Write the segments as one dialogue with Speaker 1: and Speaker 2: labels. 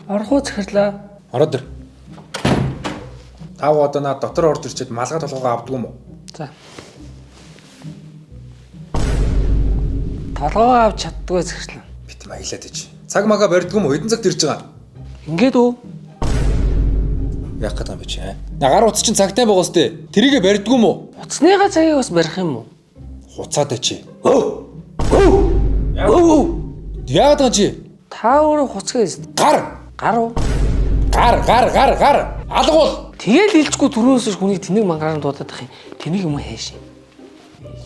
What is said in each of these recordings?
Speaker 1: Орхоо захирлаа.
Speaker 2: Ороод ир. Тав одоо наа дотор орж ирчихэд малгай толгойгоо авдаг юм уу?
Speaker 1: За. Толгоо авч чаддгүй захирлаа.
Speaker 2: Бит маялаад ич. Цаг мага барьдаг юм уу? Хэдэн цагт ирж байгаа?
Speaker 1: Ингээд үү?
Speaker 2: Яах гэдэг юм бэ чи? Гар утас чинь цагтай байгаа сте. Тэрийгэ барьдаг юм уу?
Speaker 1: Уцсныхаа цагийг бас барих юм уу?
Speaker 2: Хуцаад чи. Яагаад байгаа чи?
Speaker 1: Та өөрөө хуцгээс.
Speaker 2: Гар.
Speaker 1: Гар уу?
Speaker 2: Гар. Алгуул.
Speaker 1: Тэгэл хэлжгүй түрүүнээс хүний тэнэг мангараа дуудаад ах юм. Тэнэг юм уу хайш.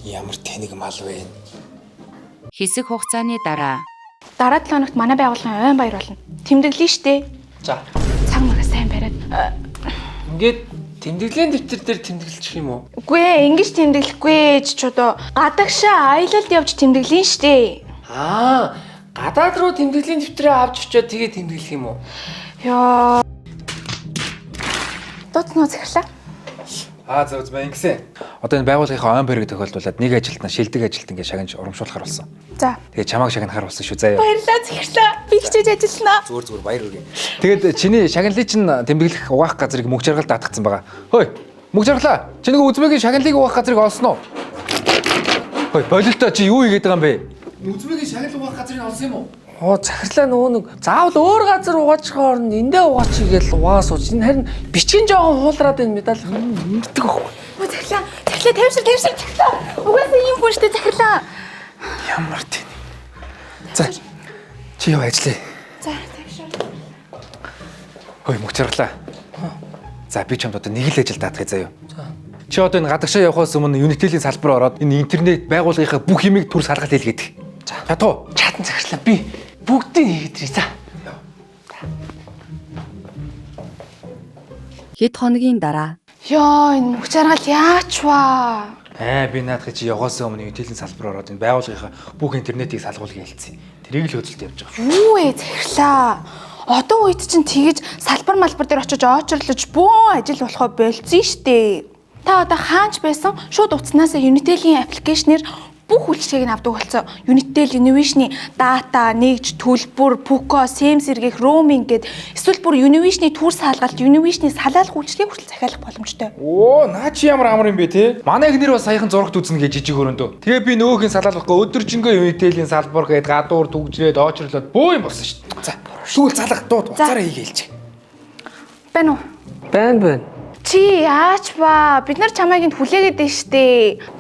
Speaker 2: Ямар тэнэг мал вэ?
Speaker 3: Хэсэг хугацааны дараа
Speaker 4: Дараа 7 хоногт манай байгууллагын ойн баяр болно. Тэмдэглэе штэ.
Speaker 1: За.
Speaker 4: Цаг мага сайн бариад.
Speaker 1: Ингээд тэмдэглэлийн дэвтэр дээр тэмдэглэж юм уу?
Speaker 4: Үгүй ээ, ингэж тэмдэглэхгүй ч одоо гадагшаа аялалд явж тэмдэглэе штэ.
Speaker 1: Гадаад руу тэмдэглэлийн дэвтрээ авч очиод тэгээ тэмдэглэх юм уу?
Speaker 4: Яа. Дутноо захирлаа.
Speaker 2: За ингэсэн. Одоо энэ байгууллагынхаа ойн байрыг тохиолдуулаад нэг ажилтнаа шилдэг ажилт ингэ шагнаж урамшуулахар болсон.
Speaker 4: За.
Speaker 2: Тэгээ чамааг шагнахаар болсон шүү заяа.
Speaker 4: Баярлалаа захирлаа. Би хичээж ажиллана.
Speaker 2: Зүгээр баяр хүргэе. Тэгээд чиний шагналыг чинь тэмдэглэх угаах газрыг мөг жаргал даатгцсан байгаа. Хөөе. Мөг жаргалаа. Чи нэг үзмэгийн шагналыг угаах газрыг олсон уу? Хөөе, болилтоо чи юу хийгээд байгаа юм бэ? Үзмэгийн шагнал угаах газрыг олсон юм уу?
Speaker 1: Захирлаа нөгөө нэг заавал өөр газар угаачих хооронд эндээ угаачих гээл угаа сууч. Энэ харин бичгийн жоохон хуулраад энэ медаль ингэдэг байхгүй.
Speaker 4: Захирлаа тавьшир захирлаа. Угаасаа ийм хүн штэ захирлаа.
Speaker 2: Ямар тийм. За. Чи яв ажиллая.
Speaker 4: За, тавьшир.
Speaker 2: Хөөе, мөг жаргалаа. За, би чамд одоо нэг л ажил даатгая заяа. За. Чи одоо энэ гадагшаа явахаас өмнө Unitel-ийн салбар ороод энэ интернет байгууллагынхаа бүх юмыг түр салгалт хийлгээд. За. Чадуу.
Speaker 1: Чадан захирлаа би бүгдийг хийгээд ирээ. За.
Speaker 3: хэд хоногийн дараа
Speaker 4: Ёо, энэ мөх жаргал яач ваа.
Speaker 2: Би наадах чи явахаас өмнө Unitel-ийн салбар ороод энэ байгууллагынхаа бүх интернетийг салгуулъя хэлсэн. Тэрийг л хөдөлт явж байгаа.
Speaker 4: Юу вэ захирлаа? Одоо үед чинь тэгэж салбар малбар дээр очиж очрлож бөө ажил болохоо болцсон штэ. Та одоо хаанч байсан шууд утаснаас Unitel-ийн аппликейшнээр бүх үйлчлэгийг нь авдаг болсон. Unitel Innovation-ы дата, нэгж, төлбөр, Puco, SIM сэргийх, roaming гэд эсвэл бүр Innovation-ы төр салгалт, Innovation-ы салаалах үйлчлэгийг хүртэл захиалах боломжтой.
Speaker 2: Наа чи ямар амар юм бэ те? Манай эхнэр бас саяхан зурагт үзнэ гэж жижиг өрөөндөө. Тэгээ би нөөхөн салаалахгүй өдөржингөө Unitel-ийн салбар гээд гадуур түгжрээд очрлоод бөө юм болсон шүү дээ. За, шүүл залах дууд уцаараа хийгээл чи.
Speaker 4: Байна уу?
Speaker 1: Байна.
Speaker 4: Чи яач ба? Бид нар чамайг энд хүлээгээд дээ штэ.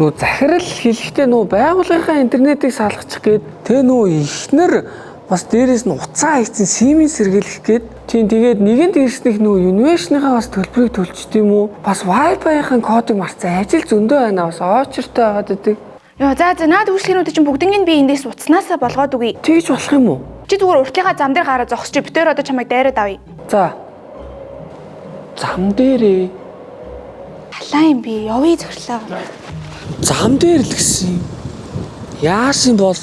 Speaker 1: Нүү захирал хэлэхдээ нүү байгууллагынхаа интернетийг салгачих гээд тэ нүү ихнэр бас дээрээс нь уцаа хийцэн симийн сэргийлэх гээд тийм тэгээд нэгэн дээрснийх нүү Innovation-ийнхаа бас төлбөрийг төлчих тийм үү? Бас Wi-Fi-ийн кодыг марцсан ажил зөндөө байна бас очертой байгаад идэг.
Speaker 4: Йоо за наад үйлчлэгнүүд чинь бүгднийг би эндээс уцнаасаа болгоод үгүй.
Speaker 1: Тэгж болох юм уу?
Speaker 4: Чи зүгээр уртлынхаа зам дээр гараа зогсож битээр одоо чамайг дайраад авъя.
Speaker 1: За. Зам дээрээ.
Speaker 4: Халаа юм би явъя захирлаа.
Speaker 1: Зам дээр л гэсэн юм. Яасан бол